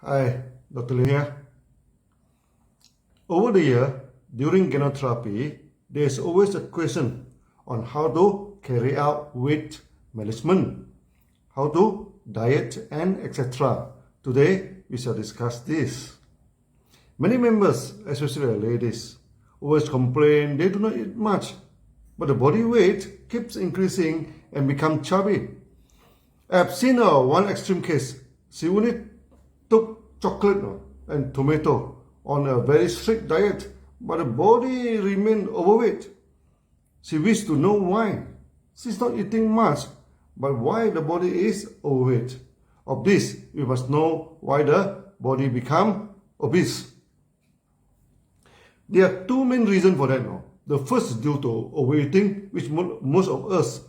Hi, Dr. Lin here. Over the year, during gynotherapy, there is always a question on how to carry out weight management, how to diet and etc. Today, we shall discuss this. Many members, especially ladies, always complain they do not eat much, but the body weight keeps increasing and become chubby. I have seen one extreme case. She only took chocolate and tomato on a very strict diet, but the body remained overweight. She wished to know why. She's not eating much, but why the body is overweight. Of this, we must know why the body become obese. There are two main reasons for that. The first is due to overeating, which most of us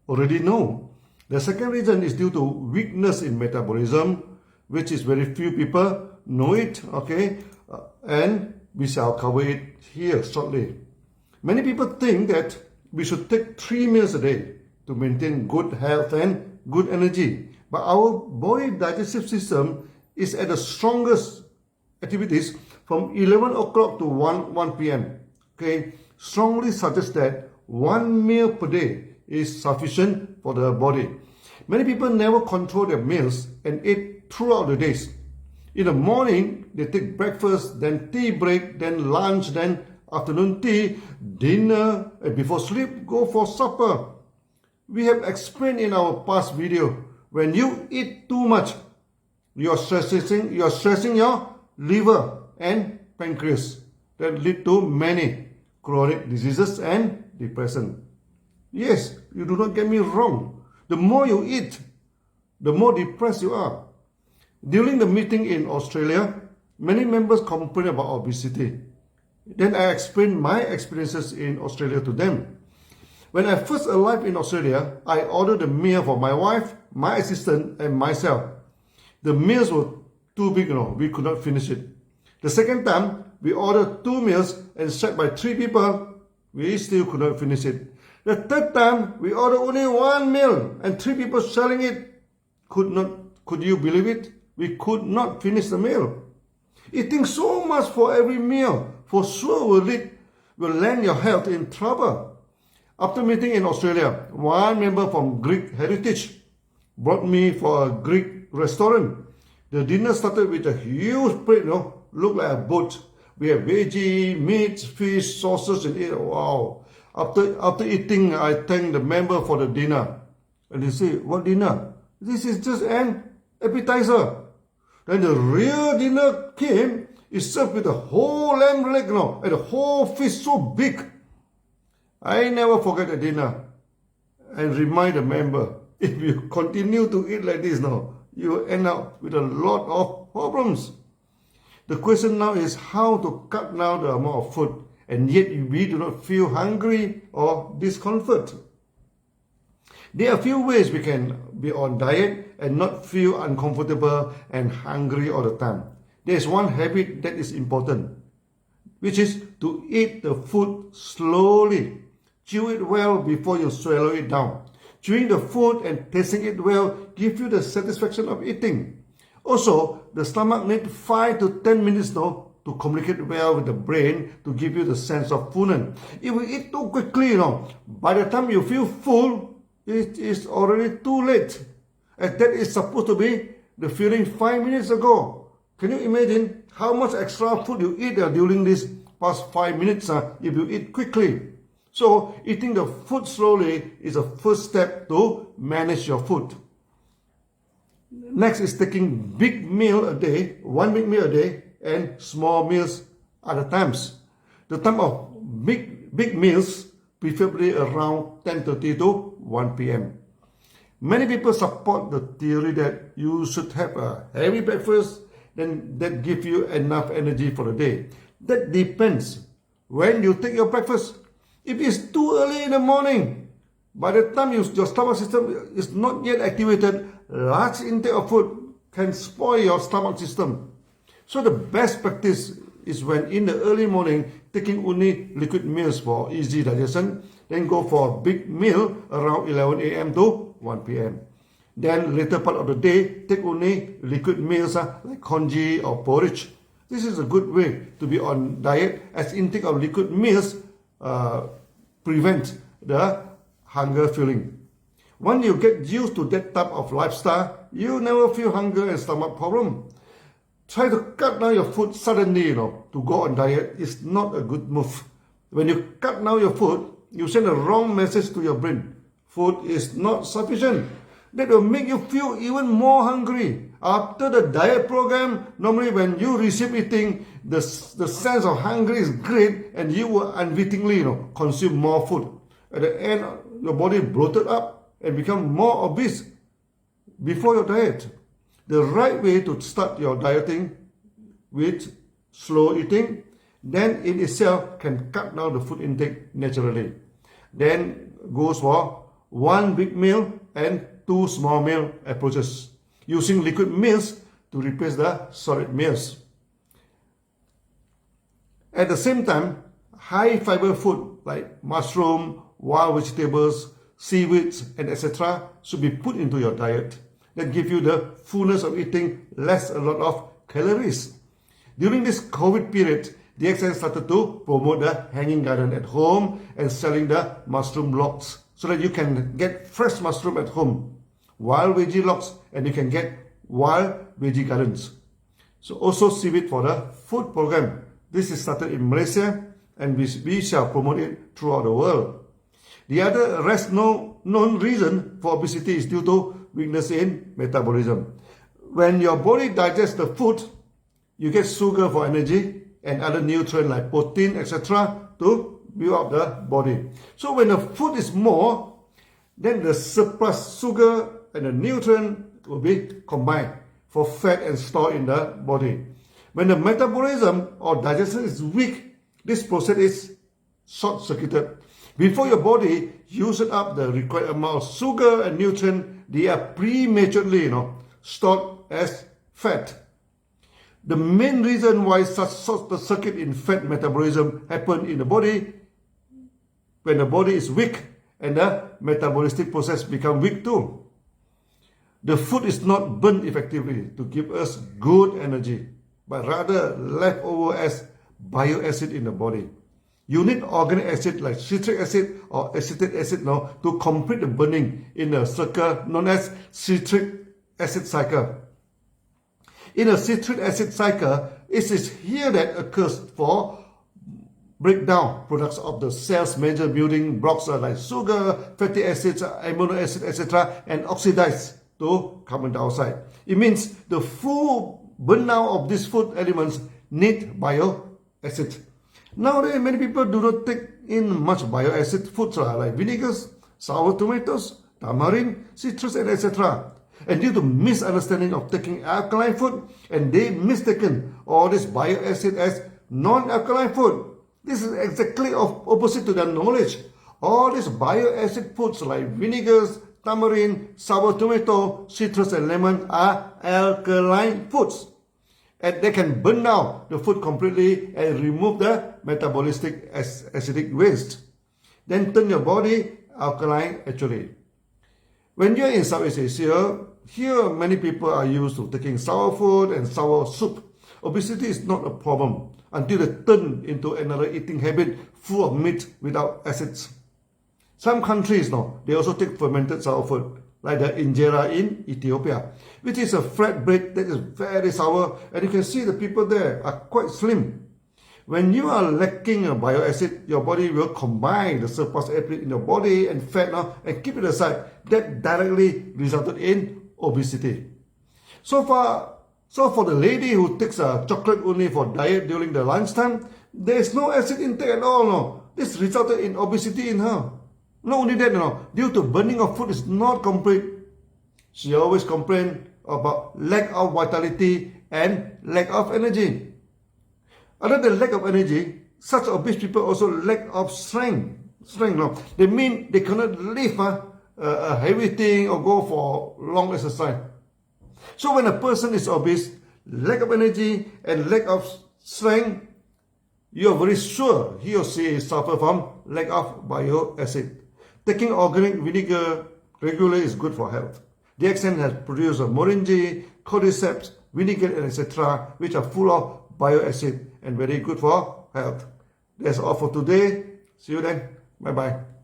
already know. The second reason is due to weakness in metabolism, which is very few people know it, okay? And we shall cover it here shortly. Many people think that we should take 3 meals a day to maintain good health and good energy. But our body digestive system is at the strongest activities from 11 o'clock to 1 p.m. Okay, strongly suggest that 1 meal per day is sufficient for the body. Many people never control their meals and eat throughout the days. In the morning, they take breakfast, then tea break, then lunch, then afternoon tea, dinner, and before sleep, go for supper. We have explained in our past video, when you eat too much, you are stressing your liver and pancreas. That lead to many chronic diseases and depression. Yes, you do not get me wrong. The more you eat, the more depressed you are. During the meeting in Australia, many members complain about obesity. Then I explained my experiences in Australia to them. When I first arrived in Australia, I ordered a meal for my wife, my assistant, and myself. The meals were too big, we could not finish it. The second time, we ordered 2 meals and shared by 3 people. We still could not finish it. The third time, we ordered only 1 meal and 3 people sharing it. Could you believe it? We could not finish the meal. Eating so much for every meal for sure will land your health in trouble. After meeting in Australia, one member from Greek heritage brought me for a Greek restaurant. The dinner started with a huge plate, looked like a boat. We have veggie, meat, fish, sauces, and it. Wow. After eating, I thanked the member for the dinner. And they say, what dinner? This is just an appetizer. Then the real dinner came. It's served with a whole lamb leg, and a whole fish so big. I never forget the dinner. And remind the member, if you continue to eat like this you will end up with a lot of problems. The question now is how to cut down the amount of food, and yet we do not feel hungry or discomfort. There are a few ways we can be on diet and not feel uncomfortable and hungry all the time. There is one habit that is important, which is to eat the food slowly. Chew it well before you swallow it down. Chewing the food and tasting it well gives you the satisfaction of eating. Also, the stomach needs 5 to 10 minutes to communicate well with the brain to give you the sense of fullness. If we eat too quickly, by the time you feel full, it is already too late. And that is supposed to be the feeling 5 minutes ago. Can you imagine how much extra food you eat during these past 5 minutes if you eat quickly? So, eating the food slowly is a first step to manage your food. Next is taking big meal a day, 1 big meal a day, and small meals other times. The time of big meals, preferably around 10:30 to 1 p.m. Many people support the theory that you should have a heavy breakfast, then that gives you enough energy for the day. That depends when you take your breakfast. If it's too early in the morning, by the time your stomach system is not yet activated, large intake of food can spoil your stomach system. So the best practice is when in the early morning, taking only liquid meals for easy digestion, then go for a big meal around 11 a.m. to 1 p.m. Then later part of the day, take only liquid meals like congee or porridge. This is a good way to be on diet, as intake of liquid meals prevent the hunger feeling. When you get used to that type of lifestyle, you never feel hunger and stomach problem. Try to cut down your food suddenly, to go on diet is not a good move. When you cut down your food, you send a wrong message to your brain. Food is not sufficient. That will make you feel even more hungry. After the diet program, normally when you receive eating, the sense of hunger is great and you will unwittingly consume more food. At the end, your body bloated up and become more obese before your diet. The right way to start your dieting with slow eating, then in itself can cut down the food intake naturally. Then goes for 1 big meal and 2 small meal approaches, using liquid meals to replace the solid meals. At the same time, high fiber food like mushroom, wild vegetables, seaweeds, and etc. should be put into your diet. That give you the fullness of eating less a lot of calories. During this COVID period, DXN started to promote the hanging garden at home and selling the mushroom logs so that you can get fresh mushroom at home, wild veggie logs, and you can get wild veggie gardens. So also seaweed for the food program. This is started in Malaysia and we shall promote it throughout the world. The other known reason for obesity is due to weakness in metabolism. When your body digests the food, you get sugar for energy and other nutrients like protein, etc. to build up the body. So when the food is more, then the surplus sugar and the nutrient will be combined for fat and stored in the body. When the metabolism or digestion is weak, this process is short-circuited. Before your body uses up the required amount of sugar and nutrient, they are prematurely stored as fat. The main reason why such short-circuit in fat metabolism happens in the body, when the body is weak and the metabolistic process becomes weak too. The food is not burned effectively to give us good energy, but rather left over as bioacid in the body. You need organic acid like citric acid or acetic acid to complete the burning in a circle known as citric acid cycle. In a citric acid cycle, it is here that occurs for breakdown products of the cell's major building blocks like sugar, fatty acids, amino acid, etc. and oxidize to carbon dioxide. It means the full burnout of these food elements need bioacid. Nowadays, many people do not take in much bioacid foods like vinegars, sour tomatoes, tamarind, citrus, and etc. And due to misunderstanding of taking alkaline food, and they mistaken all this bioacid as non-alkaline food. This is exactly opposite to their knowledge. All these bioacid foods like vinegars, tamarind, sour tomato, citrus, and lemon are alkaline foods. And they can burn down the food completely and remove the metabolistic acidic waste. Then turn your body alkaline actually. When you're in Southeast Asia, here many people are used to taking sour food and sour soup. Obesity is not a problem until they turn into another eating habit full of meat without acids. Some countries they also take fermented sour food, like the injera in Ethiopia, which is a flat bread that is very sour, and you can see the people there are quite slim. When you are lacking a bioacid, your body will combine the surplus acid in your body and fat and keep it aside. That directly resulted in obesity. So for the lady who takes a chocolate only for diet during the lunchtime, there is no acid intake at all. This resulted in obesity in her. Not only that, due to burning of food is not complete, she always complained about lack of vitality and lack of energy. Other than lack of energy, such obese people also lack of strength. They mean they cannot lift a heavy thing or go for long exercise. So when a person is obese, lack of energy and lack of strength, you are very sure he or she suffer from lack of bioacid. Taking organic vinegar regularly is good for health. DXN has produced Moringa, Cordyceps, vinegar, etc., which are full of bioacid and very good for health. That's all for today. See you then. Bye-bye.